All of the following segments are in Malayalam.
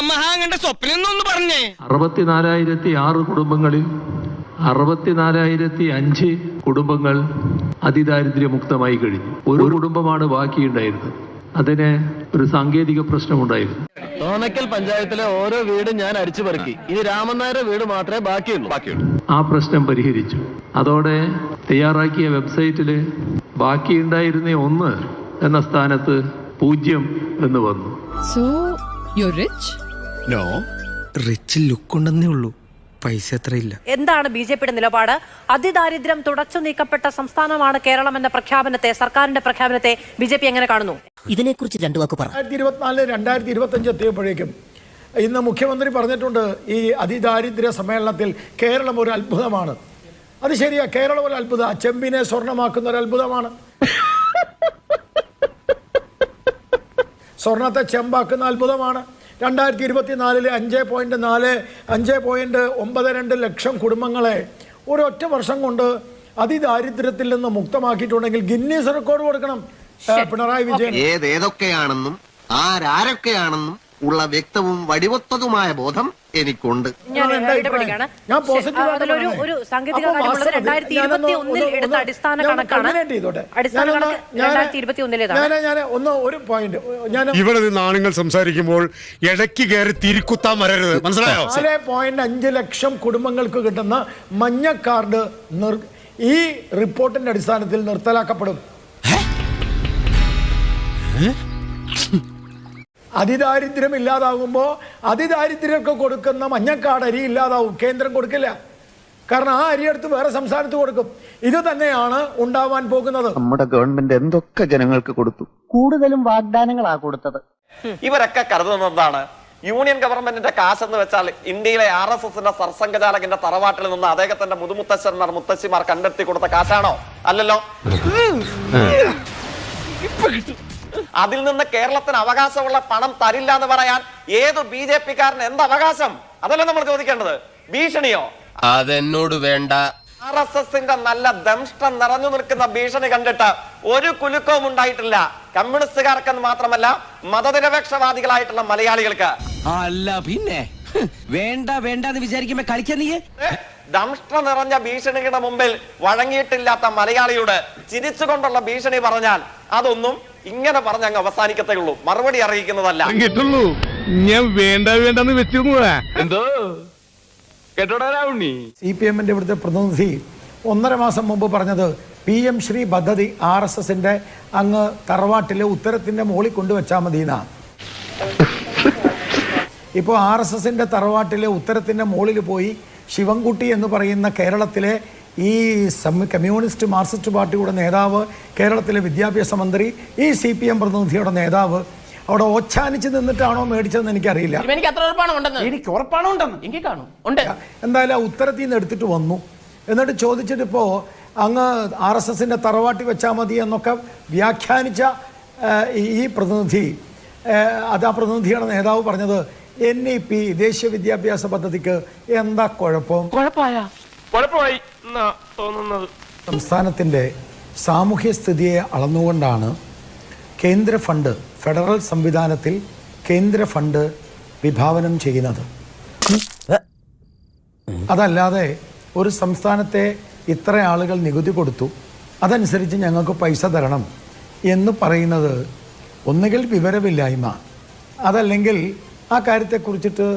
മഹാങ്ങന്റെ സ്വപ്നം പറഞ്ഞേ. 64,006 കുടുംബങ്ങളിൽ 64,005 കുടുംബങ്ങൾ അതിദാരിദ്ര്യമുക്തമായി കഴിഞ്ഞു. ഒരു കുടുംബമാണ് ബാക്കിയുണ്ടായിരുന്നത്. അതിന് ഒരു സാങ്കേതിക പ്രശ്നമുണ്ടായിരുന്നു. തോന്നക്കൽ പഞ്ചായത്തിലെ ഓരോ വീടും ഞാൻ അടിച്ചു പെറുക്കി. ഇനി രാമൻ നായരുടെ വീട് മാത്രമേ ബാക്കിയുള്ളൂ. ആ പ്രശ്നം പരിഹരിച്ചു. അതോടെ തയ്യാറാക്കിയ വെബ്സൈറ്റില് ബാക്കിയുണ്ടായിരുന്ന 1 എന്ന സ്ഥാനത്ത് 0 എന്ന് വന്നു. So, you're rich? No. Rich look ഉണ്ടെന്നേ ഉള്ളൂ, പൈസ അത്രയില്ല. എന്താണ് ബിജെപിയുടെ നിലപാട്? അതിദാരിദ്ര്യം തുടച്ചു നീക്കപ്പെട്ട സംസ്ഥാനമാണ് കേരളം എന്ന പ്രഖ്യാപനത്തെ, സർക്കാരിന്റെ പ്രഖ്യാപനത്തെ ബിജെപി എങ്ങനെ കാണുന്നു? ഇതിനെക്കുറിച്ച് 2 വാക്ക് പറ. 2024-2025 എത്തിയപ്പോഴേക്കും ഇന്ന് മുഖ്യമന്ത്രി പറഞ്ഞിട്ടുണ്ട് ഈ അതിദാരിദ്ര്യ സമ്മേളനത്തിൽ കേരളം ഒരു അത്ഭുതമാണ്. അത് ശരിയാ, കേരളം ഒരു അത്ഭുത, ചെമ്പിനെ സ്വർണ്ണമാക്കുന്ന ഒരു അത്ഭുതമാണ്. സ്വർണത്തെ ചെമ്പാക്കുന്ന അത്ഭുതമാണ്. 2024 5.92 ലക്ഷം കുടുംബങ്ങളെ ഒരൊറ്റ വർഷം കൊണ്ട് അതിദാരിദ്ര്യത്തിൽ നിന്ന് മുക്തമാക്കിയിട്ടുണ്ടെങ്കിൽ ഗിന്നീസ് റെക്കോർഡ് കൊടുക്കണം പിണറായി വിജയൻ. ഏതൊക്കെയാണെന്നും ആരൊക്കെയാണെന്നും ഉള്ള വ്യക്തവും വടിവത്തതുമായ ബോധം എനിക്കുണ്ട്. ഞാൻ പോസിറ്റീവ് ഒരു പോയിന്റ്, ഇവിടെ നിന്ന് ആണുങ്ങൾ സംസാരിക്കുമ്പോൾ ഇടയ്ക്ക് കയറി തിരിക്കുത്താൻ വരരുത്, മനസ്സിലായോ? 4.5 ലക്ഷം കുടുംബങ്ങൾക്ക് കിട്ടുന്ന മഞ്ഞ കാർഡ് ഈ റിപ്പോർട്ടിന്റെ അടിസ്ഥാനത്തിൽ നിർത്തലാക്കപ്പെടും. അതിദാരിദ്ര്യം ഇല്ലാതാകുമ്പോൾ അതിദാരിദ്ര്യമൊക്കെ കൊടുക്കുന്ന മഞ്ഞക്കാട് അരി ഇല്ലാതാവും. കേന്ദ്രം കൊടുക്കില്ല, കാരണം ആ അരി എടുത്ത് വേറെ സംസ്ഥാനത്ത് കൊടുക്കും. ഇത് തന്നെയാണ് ഉണ്ടാവാൻ പോകുന്നത്. നമ്മുടെ ഗവൺമെന്റ് എന്തൊക്കെ ജനങ്ങൾക്ക് കൊടുത്തു, കൂടുതലും വാഗ്ദാനങ്ങളാ കൊടുത്തത്. ഇവരൊക്കെ കരുതുന്നതാണ് യൂണിയൻ ഗവൺമെന്റിന്റെ കാശെന്ന് വെച്ചാൽ ഇന്ത്യയിലെ RSSന്റെ സർസംഘചാലകന്റെ തറവാട്ടിൽ നിന്ന് അദ്ദേഹത്തിന്റെ മുതുമുത്തശ്ശന്മാർ മുത്തശ്ശിമാർ കണ്ടെത്തി കൊടുത്ത കാശാണോ? അല്ലല്ലോ. അതിൽ നിന്ന് കേരളത്തിന് അവകാശമുള്ള പണം തരില്ല എന്ന് പറയാൻ ഏത് BJP-കാരന് എന്ത് അവകാശം? അതല്ല നമ്മൾ ചോദിക്കേണ്ടത്. ഭീഷണിയോ? അതെന്നോട് വേണ്ട. RSSന്റെ നല്ല ദംഷ്ടം നിറഞ്ഞു നിൽക്കുന്ന ഭീഷണി കണ്ടിട്ട് ഒരു കുലുക്കവും ഉണ്ടായിട്ടില്ല. കമ്മ്യൂണിസ്റ്റുകാർക്കെന്ന് മാത്രമല്ല മതനിരപേക്ഷവാദികളായിട്ടുള്ള മലയാളികൾക്ക്. അല്ല പിന്നെ വേണ്ടെന്ന് വിചാരിക്കുമ്പോ കളിക്കാൻ നീ ദംഷ്ട നിറഞ്ഞ ഭീഷണിയുടെ മുമ്പിൽ വഴങ്ങിയിട്ടില്ലാത്ത മലയാളിയോട് ചിരിച്ചുകൊണ്ടുള്ള ഭീഷണി പറഞ്ഞാൽ അതൊന്നും ഇങ്ങനെ പറഞ്ഞ് അങ്ങ് അവസാനിക്കത്തേ ഉള്ളൂ, മറുപടി അറിയിക്കുന്നതല്ല. ഞാൻ വേണ്ടെന്ന് വെച്ചിരുന്നതാ. എന്തോ CPM-ന്റെ ഇവിടുത്തെ പ്രതിനിധി 1.5 മാസം മുമ്പ് പറഞ്ഞത് PM ശ്രീ പദ്ധതി RSSന്റെ അങ്ങ് തറവാട്ടിലെ ഉത്തരത്തിന്റെ മുകളിൽ കൊണ്ടുവച്ചാൽ മതി എന്നാണ്. ഇപ്പോൾ RSSന്റെ തറവാട്ടിലെ ഉത്തരത്തിന്റെ മുകളിൽ പോയി ശിവൻകുട്ടി എന്ന് പറയുന്ന കേരളത്തിലെ ഈ കമ്മ്യൂണിസ്റ്റ് മാർക്സിസ്റ്റ് പാർട്ടിയുടെ നേതാവ്, കേരളത്തിലെ വിദ്യാഭ്യാസ മന്ത്രി, ഈ CPM പ്രതിനിധിയുടെ നേതാവ് അവിടെ ഓച്ചാനിച്ച് നിന്നിട്ടാണോ മേടിച്ചതെന്ന് എനിക്കറിയില്ല. എന്തായാലും ആ ഉത്തരത്തിൽ നിന്ന് എടുത്തിട്ട് വന്നു. എന്നിട്ട് ചോദിച്ചിട്ട് ഇപ്പോൾ അങ്ങ് RSSന്റെ തറവാട്ടി വെച്ചാൽ മതി എന്നൊക്കെ വ്യാഖ്യാനിച്ച ഈ പ്രതിനിധി, അത് ആ പ്രതിനിധിയുടെ നേതാവ് പറഞ്ഞത് NEP ദേശീയ വിദ്യാഭ്യാസ പദ്ധതിക്ക് എന്താ കുഴപ്പം? സംസ്ഥാനത്തിൻ്റെ സാമൂഹ്യ സ്ഥിതിയെ അളന്നുകൊണ്ടാണ് കേന്ദ്ര ഫണ്ട്, ഫെഡറൽ സംവിധാനത്തിൽ കേന്ദ്ര ഫണ്ട് വിഭാവനം ചെയ്യുന്നത്. അതല്ലാതെ ഒരു സംസ്ഥാനത്തെ ഇത്ര ആളുകൾ നികുതി കൊടുത്തു, അതനുസരിച്ച് ഞങ്ങൾക്ക് പൈസ തരണം എന്ന് പറയുന്നത് ഒന്നുകിൽ വിവരമില്ലായ്മ, അതല്ലെങ്കിൽ ആ കാര്യത്തെക്കുറിച്ചിട്ട്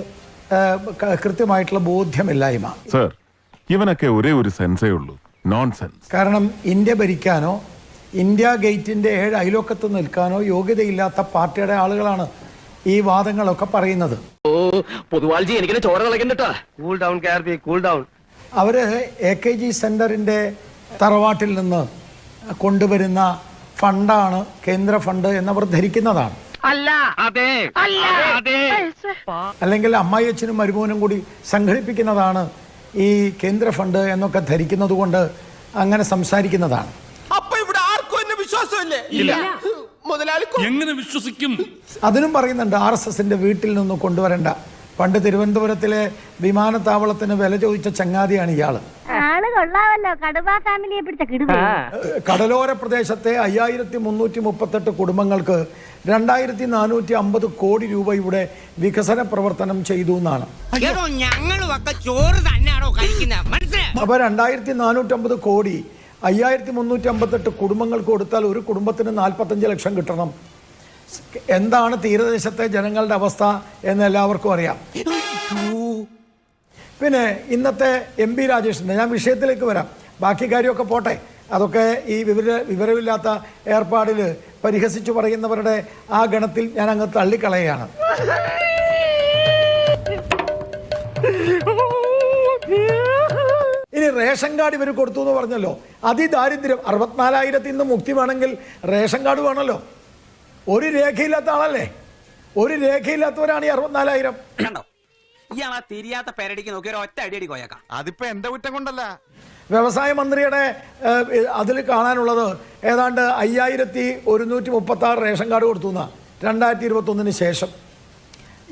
കൃത്യമായിട്ടുള്ള ബോധ്യമില്ലായ്മ. സർ, ഇവനൊക്കെ ഒരേ ഒരു സെൻസേ ഉള്ളൂ, നോൺസെൻസ്. കാരണം ഇന്ത്യ ഭരിക്കാനോ ഇന്ത്യ ഗേറ്റിന്റെ 7 അയലോക്കത്ത് നിൽക്കാനോ യോഗ്യതയില്ലാത്ത പാർട്ടിയുടെ ആളുകളാണ് ഈ വാദങ്ങളൊക്കെ പറയുന്നത്. അവര് AKG സെന്ററിന്റെ തറവാട്ടിൽ നിന്ന് കൊണ്ടുവരുന്ന ഫണ്ടാണ് കേന്ദ്ര ഫണ്ട് എന്നവർ ധരിക്കുന്നതാണ്. അല്ലെങ്കിൽ അമ്മായി അച്ഛനും മരുമോനും കൂടി സംഘടിപ്പിക്കുന്നതാണ് ഈ കേന്ദ്ര ഫണ്ട് എന്നൊക്കെ ധരിക്കുന്നത് കൊണ്ട് അങ്ങനെ സംസാരിക്കുന്നതാണ്. അതിനും പറയുന്നുണ്ട് RSSന്റെ വീട്ടിൽ നിന്ന് കൊണ്ടുവരേണ്ട. പണ്ട് തിരുവനന്തപുരത്തിലെ വിമാനത്താവളത്തിന് വില ചോദിച്ച ചങ്ങാതിയാണ് ഇയാള്. കൊള്ളാമല്ലോ കടുവാ ഫാമിലിയെ പിടിച്ച കിടുവേ. കടലോര പ്രദേശത്തെ 5338 കുടുംബങ്ങൾക്ക് 2450 കോടി രൂപയുടെ വികസന പ്രവർത്തനം ചെയ്തു എന്നാണ്. അപ്പൊ 2450 കോടി 5358 കുടുംബങ്ങൾക്ക് കൊടുത്താൽ ഒരു കുടുംബത്തിന് 45 ലക്ഷം കിട്ടണം. എന്താണ് തീരദേശത്തെ ജനങ്ങളുടെ അവസ്ഥ എന്ന് എല്ലാവർക്കും അറിയാം. പിന്നെ ഇന്നത്തെ MP രാജേഷിൻ്റെ, ഞാൻ വിഷയത്തിലേക്ക് വരാം, ബാക്കി കാര്യമൊക്കെ പോട്ടെ, അതൊക്കെ ഈ വിവരമില്ലാത്ത ഏർപ്പാടിൽ പരിഹസിച്ചു പറയുന്നവരുടെ ആ ഗണത്തിൽ ഞാൻ അങ്ങ് തള്ളിക്കളയുകയാണ്. ഇനി റേഷൻ കാർഡ് ഇവർ കൊടുത്തു എന്ന് പറഞ്ഞല്ലോ, അതിദാരിദ്ര്യം 64,000 നിന്ന് മുക്തി വേണമെങ്കിൽ റേഷൻ കാർഡ് വേണമല്ലോ. ഒരു രേഖയില്ലാത്ത ആളല്ലേ, ഒരു രേഖയില്ലാത്തവരാണ് ഈ 64,000. ഇയാളാ തിരിയാത്ത പേരടിക്ക് നോക്കി ഒരു ഒറ്റ അടിയടി കോയക്കാം. അതിപ്പോ എന്റെ കുറ്റം കൊണ്ടല്ല. വ്യവസായ മന്ത്രിയുടെ അതിൽ കാണാനുള്ളത് ഏതാണ്ട് 5136 റേഷൻ കാർഡ് കൊടുത്തു എന്നാ 2021 ശേഷം.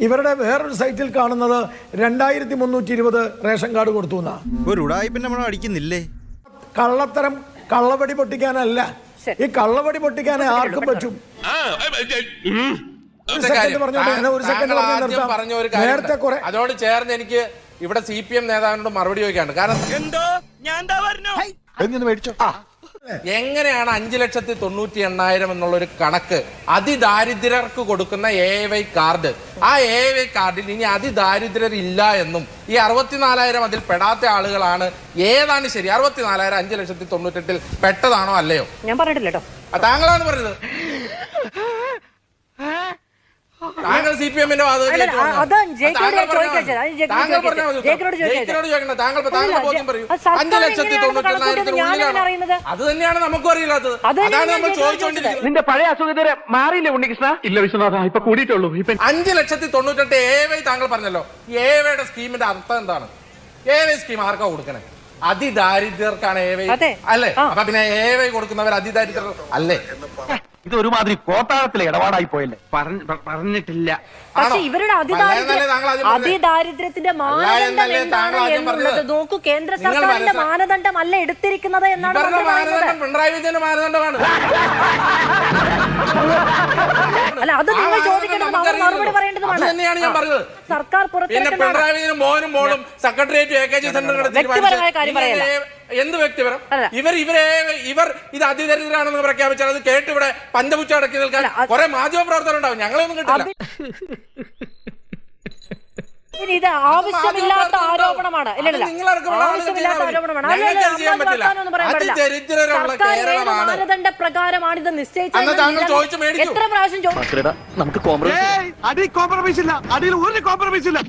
ഇവരുടെ വേറൊരു സൈറ്റിൽ കാണുന്നത് 2320 റേഷൻ കാർഡ് കൊടുത്തു എന്നാ. ഒരു ഉടായിപ്പിന്റെ മണം അടിക്കുന്നില്ലേ? കള്ളത്തരം, കള്ളവടി പൊട്ടിക്കാനല്ല, ഈ കള്ളവടി പൊട്ടിക്കാൻ ആർക്കും പറ്റും. അതോട് ചേർന്ന് എനിക്ക് ഇവിടെ CPM നേതാവിനോട് മറുപടി ചോദിക്കാണ്ട്. കാരണം എങ്ങനെയാണ് 5,98,800 എന്നുള്ളൊരു കണക്ക് അതിദാരിദ്ര്യർക്ക് കൊടുക്കുന്ന AAY കാർഡ്, ആ AAY കാർഡിൽ ഇനി അതിദാരിദ്ര്യർ ഇല്ല എന്നും ഈ 64,000 അതിൽ പെടാത്ത ആളുകളാണ് ഏതാണ് ശരി? 64,000 5,98,000 പെട്ടതാണോ അല്ലയോ? ഞാൻ പറഞ്ഞിട്ടില്ല കേട്ടോ, താങ്കളാണ് പറഞ്ഞത്. താങ്കൾ CPM-ന്റെ അത് തന്നെയാണ് നമുക്കും അറിയില്ലാത്തത്. അതാണ് നമ്മൾ ചോദിച്ചുകൊണ്ടിരിക്കുന്നത്. നിന്റെ പഴയ അസുഖത്തിന് മാറിയില്ലേ ഉണ്ണികൃഷ്ണ? ഇല്ല വിശ്വനാഥ, ഇപ്പൊ കൂടിയിട്ടുള്ളൂ. 5,98,000 AAY താങ്കൾ പറഞ്ഞല്ലോ. AAYയുടെ സ്കീമിന്റെ അർത്ഥം എന്താണ്? AAY സ്കീം ആർക്കാ കൊടുക്കണേ? അതിദാരിദ്ര്യർക്കാണ് AAY അല്ലേ? അപ്പൊ പിന്നെ AAY കൊടുക്കുന്നവർ അതിദാരിദ്ര്യർ അല്ലേ? ഇത് ഒരുമാതിരി കോട്ടാളത്തിലെ ഇടപാടായി പോയല്ലേ. പറഞ്ഞിട്ടില്ല. പക്ഷെ ഇവരുടെ അതിദാരിദ്ര്യത്തിന്റെ മാനദണ്ഡം എന്താണ് എന്നുള്ളത് നോക്കൂ. കേന്ദ്ര സർക്കാരിന്റെ മാനദണ്ഡമല്ല എടുത്തിരിക്കുന്നത് എന്നാണ് പിണറായി വിജയന്റെ മാനദണ്ഡമാണ്. അല്ല, അത് നിങ്ങൾ ചോദിക്കണം, മറുപടി പറയേണ്ടതുമാണ്. തന്നെയാണ് ഞാൻ പറഞ്ഞത്. സർക്കാർ പിന്നെ പിണറായി വിജയനും മോനും മോളും സെക്രട്ടേറിയറ്റ് AKG സെന്റർ എന്ത് വ്യക്തിപരം? ഇവർ ഇത് അതിദരിദ്രാണെന്ന് പ്രഖ്യാപിച്ചാൽ അത് കേട്ട് ഇവിടെ പഞ്ചപുച്ച അടക്കി നിൽക്കാൻ കുറെ മാധ്യമ പ്രവർത്തനം ഉണ്ടാവും. ഞങ്ങളൊന്നും കിട്ടില്ല. ഇത് ആവശ്യമില്ലാത്ത ആരോപണമാണ്. മാനദണ്ഡ പ്രകാരമാണ് ഇത് നിശ്ചയിച്ചത്. എത്ര പ്രാവശ്യം നമുക്ക് കോംപ്രമൈസ് ഇല്ല. അടിയിൽ ഒരു കോംപ്രമൈസ് ഇല്ല.